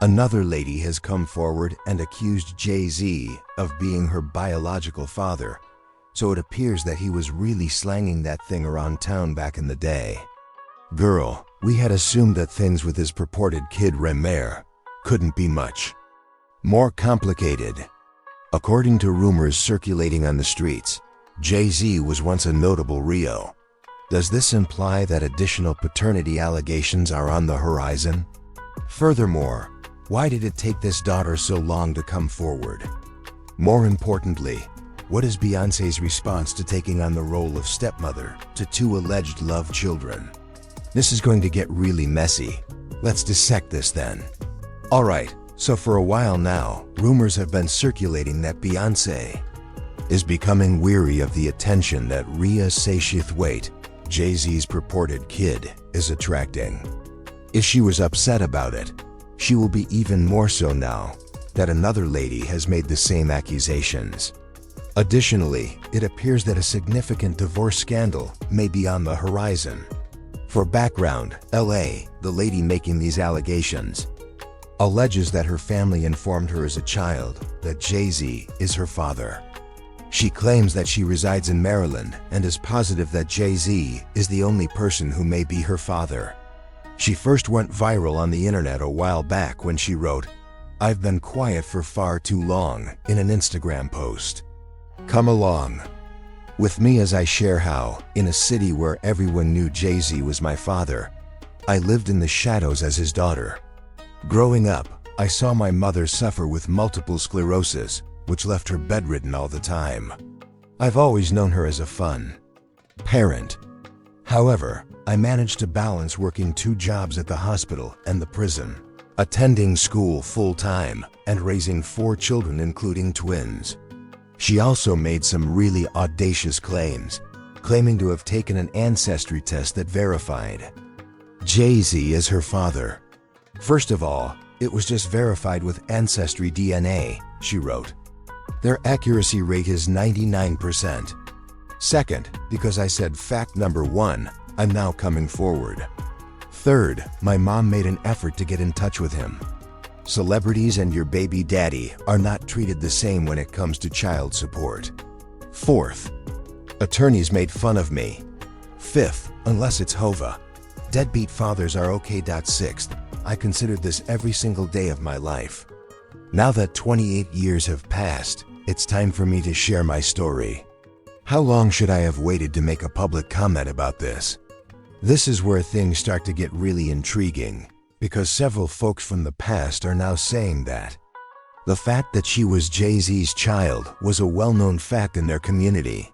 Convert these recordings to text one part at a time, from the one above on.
Another lady has come forward and accused Jay-Z of being her biological father, so it appears that he was really slanging that thing around town back in the day. Girl, we had assumed that things with his purported kid Rymir couldn't be much more complicated. According to rumors circulating on the streets, Jay-Z was once a notable Rio. Does this imply that additional paternity allegations are on the horizon? Furthermore, why did it take this daughter so long to come forward? More importantly, what is Beyoncé's response to taking on the role of stepmother to two alleged love children? This is going to get really messy. Let's dissect this then. Alright, so for a while now, rumors have been circulating that Beyoncé is becoming weary of the attention that Rymir Satterthwaite, Jay-Z's purported kid, is attracting. If she was upset about it, she will be even more so now that another lady has made the same accusations. Additionally, it appears that a significant divorce scandal may be on the horizon. For background, LA, the lady making these allegations, alleges that her family informed her as a child that Jay-Z is her father. She claims that she resides in Maryland and is positive that Jay-Z is the only person who may be her father. She first went viral on the internet a while back when she wrote, "I've been quiet for far too long," in an Instagram post. Come along with me as I share how, in a city where everyone knew Jay-Z was my father, I lived in the shadows as his daughter. Growing up, I saw my mother suffer with multiple sclerosis, which left her bedridden all the time. I've always known her as a fun parent. However, I managed to balance working 2 jobs at the hospital and the prison, attending school full-time, and raising 4 children including twins. She also made some really audacious claims, claiming to have taken an ancestry test that verified Jay-Z as her father. First of all, it was just verified with Ancestry DNA, she wrote. Their accuracy rate is 99%. Second, because I said fact number 1, I'm now coming forward. Third, my mom made an effort to get in touch with him. Celebrities and your baby daddy are not treated the same when it comes to child support. Fourth, attorneys made fun of me. Fifth, unless it's Hova, deadbeat fathers are okay. Sixth, I considered this every single day of my life. Now that 28 years have passed, it's time for me to share my story. How long should I have waited to make a public comment about this? This is where things start to get really intriguing, because several folks from the past are now saying that the fact that she was Jay-Z's child was a well-known fact in their community.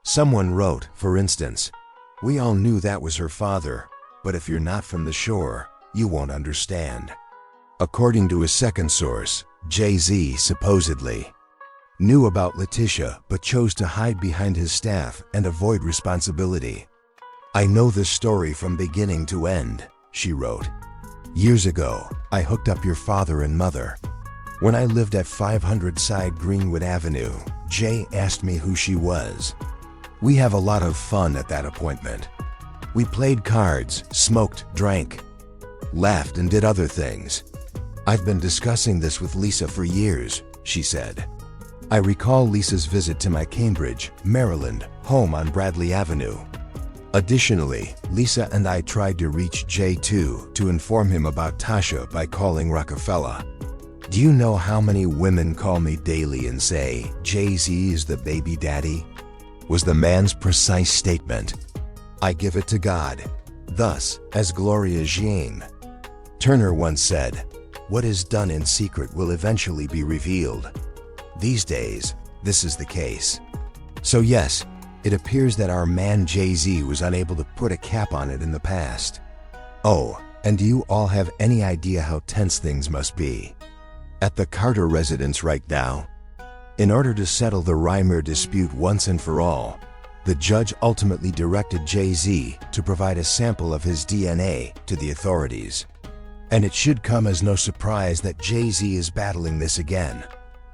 Someone wrote, for instance, "We all knew that was her father, but if you're not from the shore, you won't understand." According to a second source, Jay-Z supposedly knew about Letitia but chose to hide behind his staff and avoid responsibility. "I know this story from beginning to end," she wrote. "Years ago, I hooked up your father and mother. When I lived at 500 Side Greenwood Avenue, Jay asked me who she was. We have a lot of fun at that appointment. We played cards, smoked, drank, laughed, and did other things. I've been discussing this with Lisa for years," she said. "I recall Lisa's visit to my Cambridge, Maryland, home on Bradley Avenue. Additionally, Lisa and I tried to reach Jay too to inform him about Tasha by calling Rockefeller. Do you know how many women call me daily and say, 'Jay-Z is the baby daddy'?" was the man's precise statement. "I give it to God." Thus, as Gloria Jean Turner once said, "What is done in secret will eventually be revealed." These days, this is the case. So yes, it appears that our man Jay-Z was unable to put a cap on it in the past. Oh, and do you all have any idea how tense things must be at the Carter residence right now? In order to settle the Rymir dispute once and for all, the judge ultimately directed Jay-Z to provide a sample of his DNA to the authorities. And it should come as no surprise that Jay-Z is battling this again,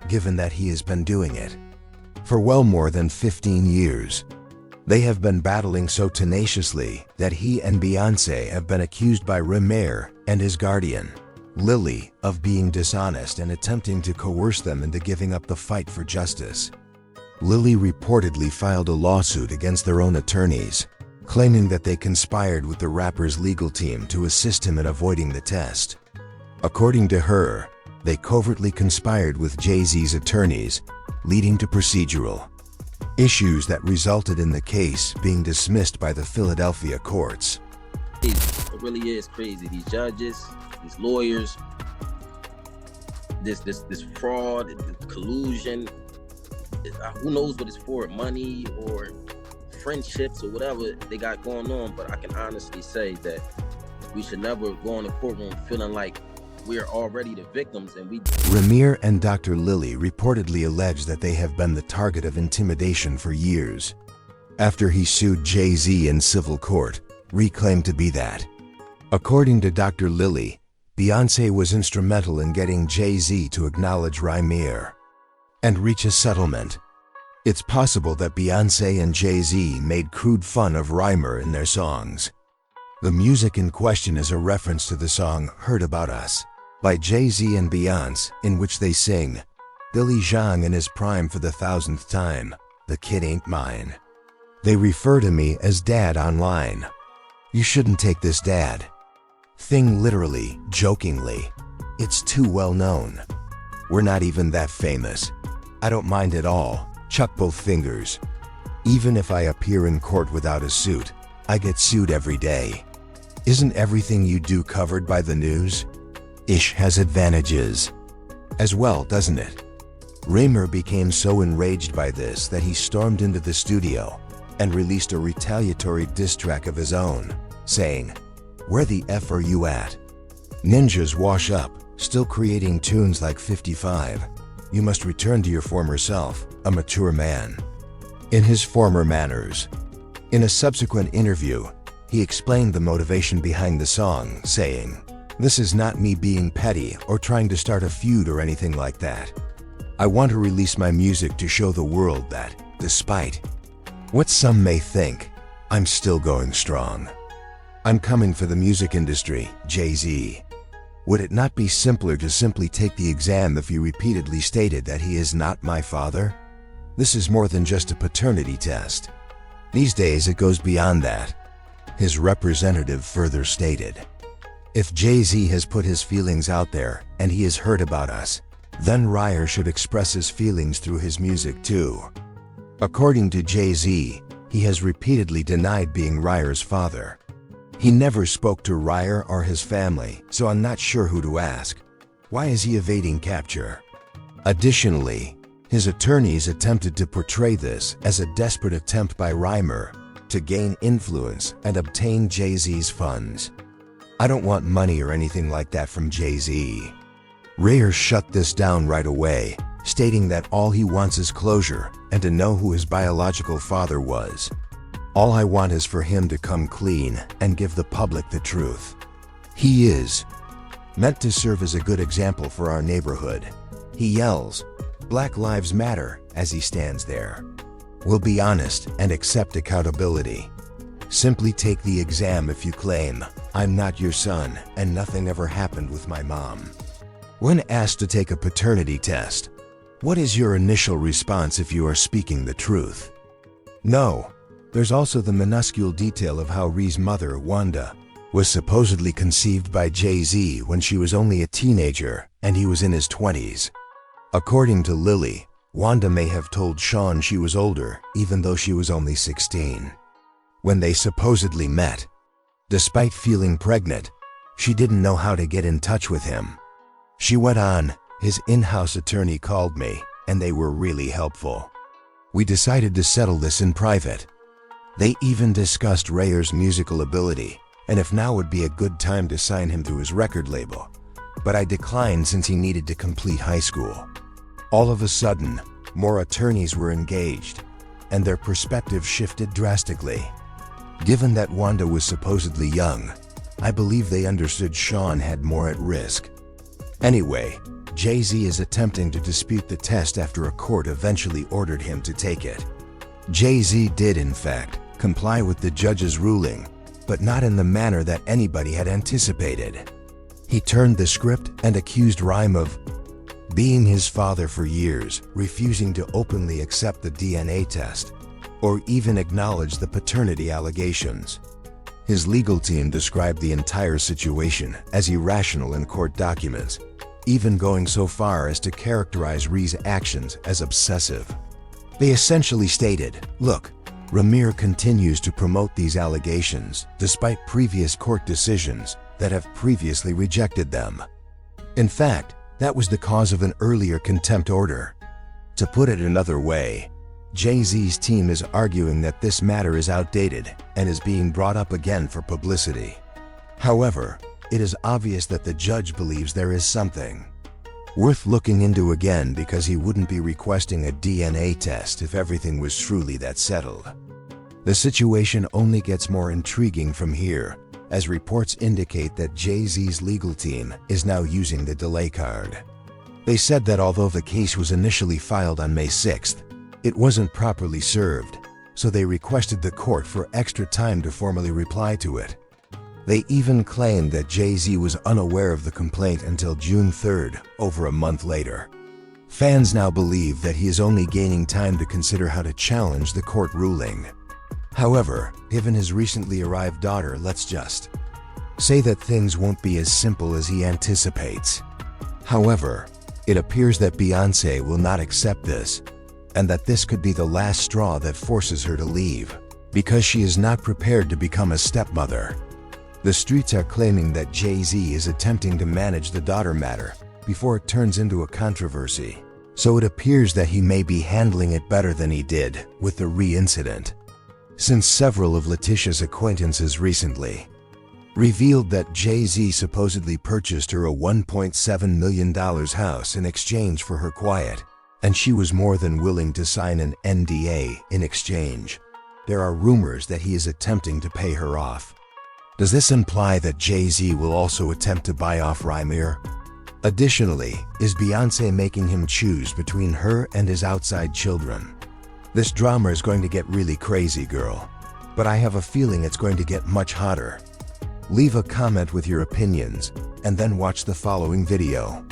given that he has been doing it for well more than 15 years. They have been battling so tenaciously that he and Beyoncé have been accused by Rymir and his guardian Lily of being dishonest and attempting to coerce them into giving up the fight for justice. Lily reportedly filed a lawsuit against their own attorneys, claiming that they conspired with the rapper's legal team to assist him in avoiding the test. According to her, they covertly conspired with Jay-Z's attorneys, leading to procedural issues that resulted in the case being dismissed by the Philadelphia courts. It really is crazy. These judges, these lawyers, this fraud, this collusion. Who knows what it's for? Money or friendships or whatever they got going on. But I can honestly say that we should never go in the courtroom feeling like we're already the victims and we... Rymir and Dr. Lily reportedly allege that they have been the target of intimidation for years. After he sued Jay-Z in civil court, reclaimed to be that. According to Dr. Lily, Beyoncé was instrumental in getting Jay-Z to acknowledge Rymir and reach a settlement. It's possible that Beyoncé and Jay-Z made crude fun of Rymir in their songs. The music in question is a reference to the song Heard About Us by Jay-Z and Beyoncé, in which they sing, "Billy Jean in his prime for the 1000th time, the kid ain't mine." They refer to me as Dad online. You shouldn't take this dad thing literally, jokingly. It's too well known. We're not even that famous. I don't mind at all. Chuck both fingers. Even if I appear in court without a suit, I get sued every day. Isn't everything you do covered by the news? Ish has advantages as well, doesn't it? Rymir became so enraged by this that he stormed into the studio and released a retaliatory diss track of his own, saying, "Where the F are you at? Ninjas wash up, still creating tunes like 55. You must return to your former self, a mature man." In his former manners. In a subsequent interview, he explained the motivation behind the song, saying, "This is not me being petty or trying to start a feud or anything like that. I want to release my music to show the world that, despite what some may think, I'm still going strong. I'm coming for the music industry, Jay-Z." Would it not be simpler to simply take the exam if he repeatedly stated that he is not my father? This is more than just a paternity test. These days it goes beyond that. His representative further stated, "If Jay-Z has put his feelings out there and he has heard about us, then Rymir should express his feelings through his music too." According to Jay-Z, he has repeatedly denied being Rymir's father. He never spoke to Rymir or his family, so I'm not sure who to ask. Why is he evading capture? Additionally, his attorneys attempted to portray this as a desperate attempt by Rymir to gain influence and obtain Jay-Z's funds. I don't want money or anything like that from Jay-Z. Rymir shut this down right away, stating that all he wants is closure and to know who his biological father was. "All I want is for him to come clean and give the public the truth. He is meant to serve as a good example for our neighborhood." He yells, "Black Lives Matter," as he stands there. We'll be honest and accept accountability. Simply take the exam if you claim, "I'm not your son and nothing ever happened with my mom." When asked to take a paternity test, what is your initial response if you are speaking the truth? No. There's also the minuscule detail of how Rhys' mother, Wanda, was supposedly conceived by Jay-Z when she was only a teenager and he was in his 20s. According to Lily, Wanda may have told Sean she was older even though she was only 16. When they supposedly met, despite feeling pregnant, she didn't know how to get in touch with him. She went on, "His in-house attorney called me and they were really helpful. We decided to settle this in private. They even discussed Rymir's musical ability and if now would be a good time to sign him through his record label, but I declined since he needed to complete high school." All of a sudden, more attorneys were engaged, and their perspective shifted drastically. Given that Wanda was supposedly young, I believe they understood Sean had more at risk. Anyway, Jay-Z is attempting to dispute the test after a court eventually ordered him to take it. Jay-Z did, in fact, comply with the judge's ruling, but not in the manner that anybody had anticipated. He turned the script and accused Rhyme of being his father for years, refusing to openly accept the DNA test or even acknowledge the paternity allegations. His legal team described the entire situation as irrational in court documents, even going so far as to characterize Rhys' actions as obsessive. They essentially stated, "Look, Rymir continues to promote these allegations despite previous court decisions that have previously rejected them. In fact, that was the cause of an earlier contempt order." To put it another way, Jay-Z's team is arguing that this matter is outdated and is being brought up again for publicity. However, it is obvious that the judge believes there is something worth looking into again, because he wouldn't be requesting a DNA test if everything was truly that settled. The situation only gets more intriguing from here, as reports indicate that Jay-Z's legal team is now using the delay card. They said that although the case was initially filed on May 6th, it wasn't properly served, so they requested the court for extra time to formally reply to it. They even claimed that Jay-Z was unaware of the complaint until June 3rd, over a month later. Fans now believe that he is only gaining time to consider how to challenge the court ruling. However, given his recently arrived daughter, let's just say that things won't be as simple as he anticipates. However, it appears that Beyoncé will not accept this, and that this could be the last straw that forces her to leave, because she is not prepared to become a stepmother. The streets are claiming that Jay-Z is attempting to manage the daughter matter before it turns into a controversy, so it appears that he may be handling it better than he did with the Rhys incident, since several of Letitia's acquaintances recently revealed that Jay-Z supposedly purchased her a $1.7 million house in exchange for her quiet, and she was more than willing to sign an NDA in exchange. There are rumors that he is attempting to pay her off. Does this imply that Jay-Z will also attempt to buy off Rymir? Additionally, is Beyoncé making him choose between her and his outside children? This drama is going to get really crazy, girl, but I have a feeling it's going to get much hotter. Leave a comment with your opinions, and then watch the following video.